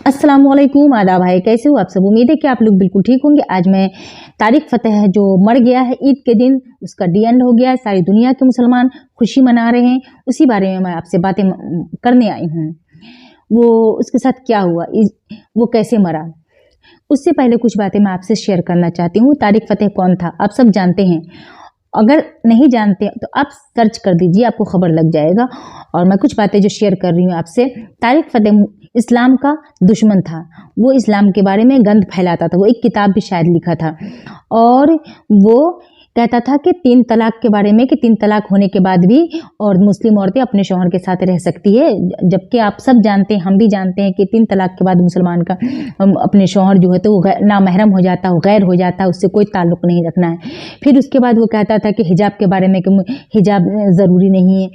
अस्सलाम वालेकुम, आदाब भाई, कैसे हो आप सब। उम्मीद है कि आप लोग बिल्कुल ठीक होंगे। आज मैं तारिक फ़तेह जो मर गया है ईद के दिन, उसका डी एंड हो गया है, सारी दुनिया के मुसलमान खुशी मना रहे हैं, उसी बारे में मैं आपसे बातें करने आई हूँ। वो उसके साथ क्या हुआ, वो कैसे मरा, उससे पहले कुछ बातें मैं आपसे शेयर करना चाहती हूँ। तारिक फ़तेह कौन था आप सब जानते हैं, अगर नहीं जानते तो आप सर्च कर दीजिए, आपको खबर लग जाएगा। और मैं कुछ बातें जो शेयर कर रही हूँ आपसे। तारिक फ़तेह इस्लाम का दुश्मन था, वो इस्लाम के बारे में गंद फैलाता था, वो एक किताब भी शायद लिखा था और वो कहता था कि 3 तलाक के बारे में, कि 3 तलाक होने के बाद भी और मुस्लिम औरतें अपने शौहर के साथ रह सकती है, जबकि आप सब जानते हैं, हम भी जानते हैं कि 3 तलाक के बाद मुसलमान का अपने शौहर जो है तो वो नामहरम हो जाता है, गैर हो जाता है, उससे कोई ताल्लुक़ नहीं रखना है। फिर उसके बाद वो कहता था कि हिजाब के बारे में कि हिजाब ज़रूरी नहीं है,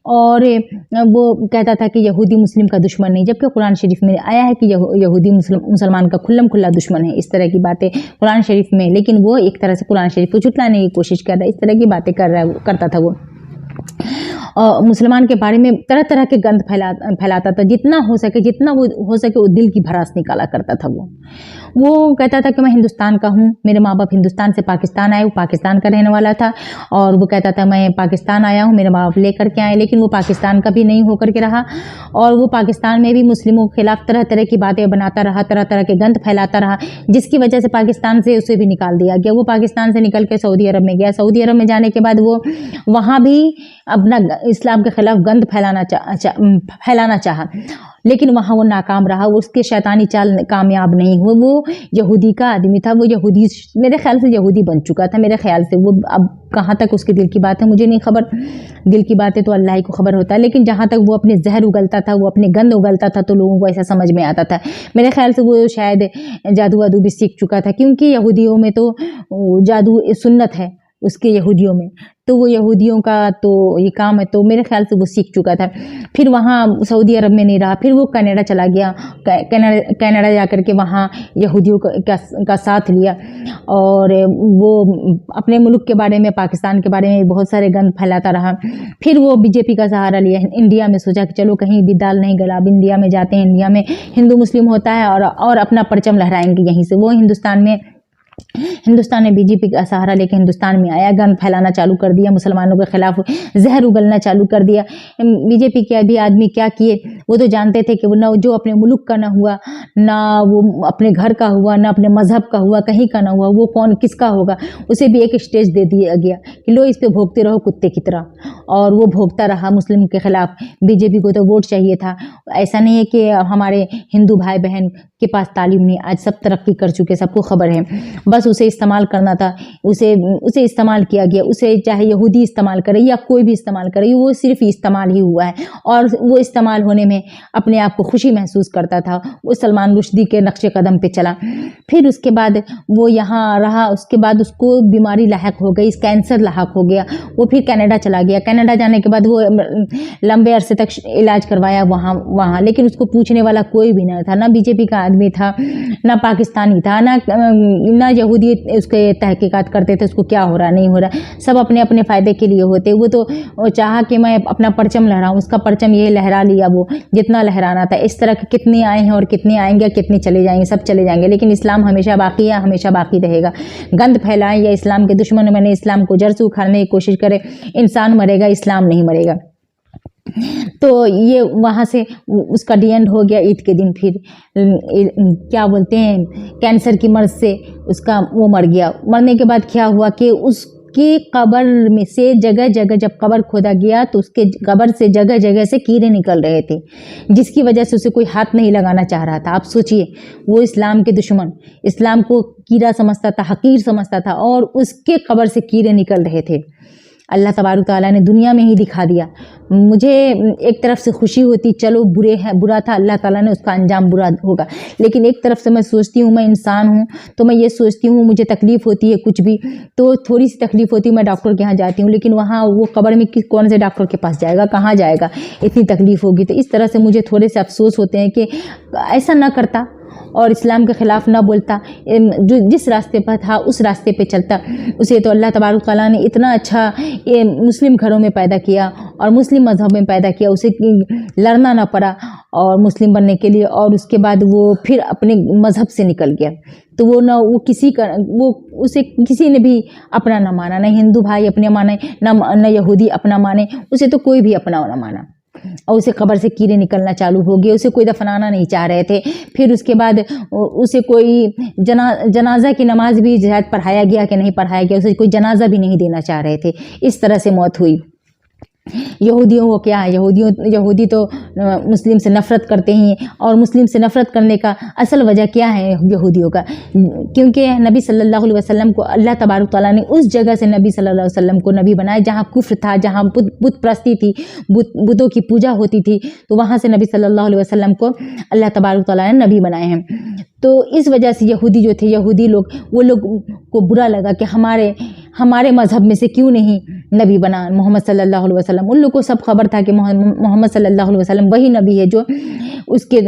और वो कहता था कि यहूदी मुस्लिम का दुश्मन नहीं, जबकि कुरान शरीफ में आया है कि यहूदी मुसलमान का खुल्लम खुल्ला दुश्मन है। इस तरह की बातें कुरान शरीफ में, लेकिन वो एक तरह से कुरान शरीफ को झुटलाने की कोशिश कर रहा है, इस तरह की बातें करता था वो। मुसलमान के बारे में तरह तरह के गंद फैलाता था, जितना हो सके वो दिल की भड़ास निकाला करता था। वो कहता था कि मैं हिंदुस्तान का हूँ, मेरे माँ बाप हिंदुस्तान से पाकिस्तान आए, वो पाकिस्तान का रहने वाला था, और वो कहता था मैं पाकिस्तान आया हूँ, मेरे माँ बाप लेकर के आए, लेकिन वो पाकिस्तान का भी नहीं होकर के रहा, और वो पाकिस्तान में भी मुस्लिमों के खिलाफ तरह तरह की बातें बनाता रहा, तरह तरह के गंद फैलाता रहा, जिसकी वजह से पाकिस्तान से उसे भी निकाल दिया गया। वो पाकिस्तान से निकल के सऊदी अरब में गया, सऊदी अरब में जाने के बाद वो वहाँ भी अपना इस्लाम के खिलाफ गंद फैलाना चाहा, लेकिन वहाँ वो नाकाम रहा, उसके शैतानी चाल कामयाब नहीं हुए। वो यहूदी का आदमी था, वो यहूदी, मेरे ख्याल से यहूदी बन चुका था, मेरे ख्याल से। वो अब कहाँ तक उसके दिल की बात है मुझे नहीं खबर, दिल की बातें तो अल्लाह ही को खबर होता है, लेकिन जहाँ तक वो अपने जहर उगलता था, वो अपने गंद उगलता था, तो लोगों को ऐसा समझ में आता था। मेरे ख्याल से वो शायद जादू वादू भी सीख चुका था, क्योंकि यहूदियों में तो जादू सुन्नत है उसके यहूदियों में, तो वो यहूदियों का तो ये काम है, तो मेरे ख्याल से वो सीख चुका था। फिर वहाँ सऊदी अरब में नहीं रहा, फिर वो कनाडा चला गया, कनाडा जाकर के वहाँ यहूदियों का साथ लिया, और वो अपने मुल्क के बारे में, पाकिस्तान के बारे में बहुत सारे गंद फैलाता रहा। फिर वो बीजेपी का सहारा लिया, इंडिया में सोचा कि चलो कहीं भी दाल नहीं गला, अब इंडिया में जाते हैं, इंडिया में हिंदू मुस्लिम होता है और अपना परचम लहराएंगे यहीं से। वो हिंदुस्तान में बीजेपी का सहारा लेके हिंदुस्तान में आया, गंद फैलाना चालू कर दिया, मुसलमानों के खिलाफ जहर उगलना चालू कर दिया। बीजेपी के अभी आदमी क्या किए, वो तो जानते थे कि वो ना जो अपने मुल्क का ना हुआ, ना वो अपने घर का हुआ, ना अपने मजहब का हुआ, कहीं का ना हुआ, वो कौन किसका होगा, उसे भी एक स्टेज दे दिया गया कि लो इस पर भोगते रहो कुत्ते की तरह, और वो भोगता रहा मुस्लिम के खिलाफ। बीजेपी को तो वोट चाहिए था, ऐसा नहीं है कि हमारे हिंदू भाई बहन के पास तालीम नहीं, आज सब तरक्की कर चुके, सबको खबर है, बस उसे इस्तेमाल करना था, उसे इस्तेमाल किया गया। उसे चाहे यहूदी इस्तेमाल करे या कोई भी इस्तेमाल करे, वो सिर्फ इस्तेमाल ही हुआ है, और वो इस्तेमाल होने में अपने आप को खुशी महसूस करता था। वो सलमान रुश्दी के नक्शे कदम पे चला। फिर उसके बाद वो यहाँ रहा, उसके बाद उसको बीमारी लाहक हो गई, कैंसर लाहक हो गया, वो फिर कनाडा चला गया। कनाडा जाने के बाद वो लंबे अरसे तक इलाज करवाया वहाँ, लेकिन उसको पूछने वाला कोई भी नहीं था, ना बीजेपी का आदमी था, ना पाकिस्तानी था, ना यहूदी उसके तहकीकात करते थे उसको क्या हो रहा नहीं हो रहा, सब अपने अपने फ़ायदे के लिए होते। वो तो चाहा कि मैं अपना परचम लहराऊँ, उसका परचम ये लहरा लिया, वो जितना लहराना था। इस तरह के कितने आए हैं और कितने आएंगे, कितने चले जाएंगे, सब चले जाएंगे, लेकिन इस्लाम हमेशा बाकी है, हमेशा बाकी रहेगा। गंद फैलाएं या इस्लाम के दुश्मन बने, इस्लाम को जड़ से उखाड़ने की कोशिश करे, इंसान मरेगा, इस्लाम नहीं मरेगा। तो ये वहाँ से उसका डी एंड हो गया ईद के दिन। फिर क्या बोलते हैं, कैंसर की मर्ज से उसका वो मर गया। मरने के बाद क्या हुआ कि उसकी कब्र में से जगह जगह, जब कब्र खोदा गया तो उसके कब्र से जगह जगह से कीड़े निकल रहे थे, जिसकी वजह से उसे कोई हाथ नहीं लगाना चाह रहा था। आप सोचिए, वो इस्लाम के दुश्मन, इस्लाम को कीड़ा समझता था, हकीर समझता था, और उसके कब्र से कीड़े निकल रहे थे। अल्लाह तबारक ताला ने दुनिया में ही दिखा दिया। मुझे एक तरफ से खुशी होती, चलो बुरा था, अल्लाह ताला ने उसका अंजाम बुरा होगा, लेकिन एक तरफ से मैं सोचती हूँ, मैं इंसान हूँ, तो मैं ये सोचती हूँ मुझे तकलीफ़ होती है, कुछ भी तो थोड़ी सी तकलीफ़ होती है, मैं डॉक्टर के यहाँ जाती हूँ, लेकिन वहाँ वो कब्र में कौन से डॉक्टर के पास जाएगा, कहाँ जाएगा, इतनी तकलीफ़ होगी। तो इस तरह से मुझे थोड़े से अफसोस होते हैं कि ऐसा ना करता और इस्लाम के ख़िलाफ़ ना बोलता, जो जिस रास्ते पर था उस रास्ते पे चलता। उसे तो अल्लाह तबारक तआला ने इतना अच्छा मुस्लिम घरों में पैदा किया और मुस्लिम मज़हब में पैदा किया, उसे लड़ना ना पड़ा اور مسلم بننے کے لیے، اور اس کے بعد وہ پھر اپنے مذہب سے نکل گیا، تو وہ نہ وہ کسی کا وہ اسے کسی نے بھی اپنا نہ مانا، نہ ہندو بھائی اپنے مانے، نہ یہودی اپنا مانے، اسے تو کوئی بھی اپنا نہ مانا، اور اسے قبر سے کیڑے نکلنا چالو ہو گئے، اسے کوئی دفنانا نہیں چاہ رہے تھے۔ پھر اس کے بعد اسے کوئی جنازہ کی نماز بھی شاید پڑھایا گیا کہ نہیں پڑھایا گیا، اسے کوئی جنازہ بھی نہیں دینا چاہ رہے تھے، اس طرح سے موت ہوئی۔ یہودیوں کو کیا ہے، یہودی تو مسلم سے نفرت کرتے ہیں، اور مسلم سے نفرت کرنے کا اصل وجہ کیا ہے یہودیوں کا، کیونکہ نبی صلی اللہ علیہ وسلم کو اللہ تبارک تعالیٰ نے اس جگہ سے نبی صلی اللہ علیہ وسلم کو نبی بنایا جہاں کفر تھا، جہاں بت پرستی تھی، بتوں کی پوجا ہوتی تھی، تو وہاں سے نبی صلی اللہ علیہ وسلم کو اللہ تبارک تعالیٰ نے نبی بنائے ہیں۔ تو اس وجہ سے یہودی جو تھے، یہودی لوگ، وہ لوگ کو برا لگا کہ ہمارے مذہب میں سے کیوں نہیں نبی بنا محمد صلی اللہ علیہ وسلم۔ ان لوگ کو سب خبر تھا کہ محمد صلی اللہ علیہ وسلم وہی نبی ہے جو اس کے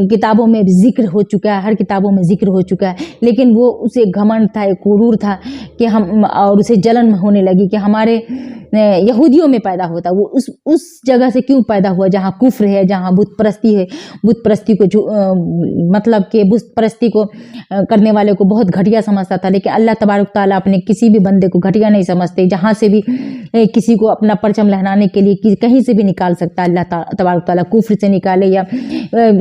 کتابوں میں ذکر ہو چکا ہے، ہر کتابوں میں ذکر ہو چکا ہے، لیکن وہ اسے گھمنڈ تھا، ایک غرور تھا کہ اور اسے جلن ہونے لگی کہ ہمارے یہودیوں میں پیدا ہوتا، وہ اس جگہ سے کیوں پیدا ہوا جہاں کفر ہے، جہاں بت پرستی ہے، بت پرستی کو مطلب کہ بت پرستی کو کرنے والے کو بہت گھٹیا سمجھتا تھا، لیکن اللہ تبارک تعالیٰ اپنے کسی بھی بندے کو گھٹیا نہیں سمجھتے، جہاں سے بھی کسی کو اپنا پرچم لہرانے کے لیے کہیں سے بھی نکال سکتا ہے اللہ تبارک تعالیٰ، کفر سے نکالے یا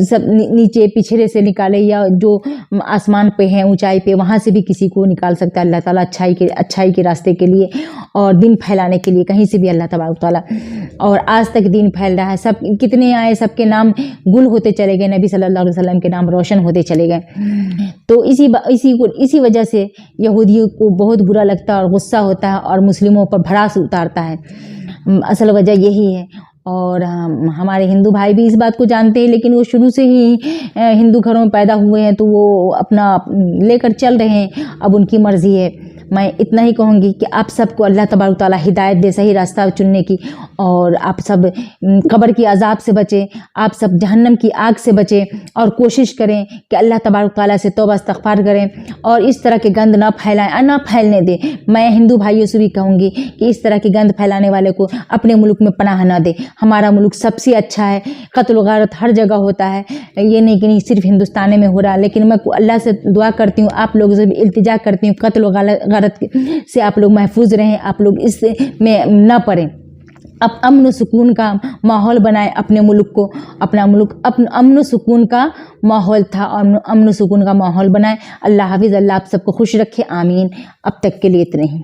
سب نیچے پچھڑے سے نکالے، یا جو آسمان پہ ہیں اونچائی پہ وہاں سے بھی کسی کو نکال سکتا ہے اللہ تعالیٰ اچھائی کے راستے کے لیے اور دین پھیلانے کے لیے، کہیں سے بھی اللہ تبارک تعالیٰ، اور آج تک دین پھیل رہا ہے، سب کتنے آئے، سب کے نام گل ہوتے چلے گئے، نبی صلی اللہ علیہ وسلم کے نام روشن ہوتے چلے گئے۔ تو اسی وجہ سے یہودیوں کو بہت برا لگتا ہے اور غصہ ہوتا ہے اور مسلموں پر بھڑاس اتارتا ہے، اصل وجہ یہی ہے۔ اور ہمارے ہندو بھائی بھی اس بات کو جانتے ہیں، لیکن وہ شروع سے ہی ہندو گھروں میں پیدا ہوئے ہیں، تو وہ اپنا لے کر چل رہے ہیں، اب ان کی مرضی ہے۔ میں اتنا ہی کہوں گی کہ آپ سب کو اللہ تبارک تعالیٰ ہدایت دے صحیح راستہ چننے کی، اور آپ سب قبر کی عذاب سے بچیں، آپ سب جہنم کی آگ سے بچیں، اور کوشش کریں کہ اللہ تبارک تعالیٰ سے توبہ استغفار کریں، اور اس طرح کے گند نہ پھیلائیں اور نہ پھیلنے دیں۔ میں ہندو بھائیوں سے بھی کہوں گی کہ اس طرح کے گند پھیلانے والے کو اپنے ملک میں پناہ نہ دے۔ ہمارا ملک سب سے اچھا ہے، قتل و غارت ہر جگہ ہوتا ہے، یہ نہیں کہ نہیں صرف ہندوستان میں ہو رہا، لیکن میں اللہ سے دعا کرتی ہوں، آپ لوگوں سے بھی التجا کرتی ہوں، قتل و غارت سے آپ لوگ محفوظ رہیں، آپ لوگ اس میں نہ پڑیں، اب امن و سکون کا ماحول بنائیں اپنے ملک کو، اپنا ملک امن و سکون کا ماحول تھا، اور امن و سکون کا ماحول بنائیں۔ اللہ حافظ، اللہ آپ سب کو خوش رکھے، آمین۔ اب تک کے لیے اتنے ہی۔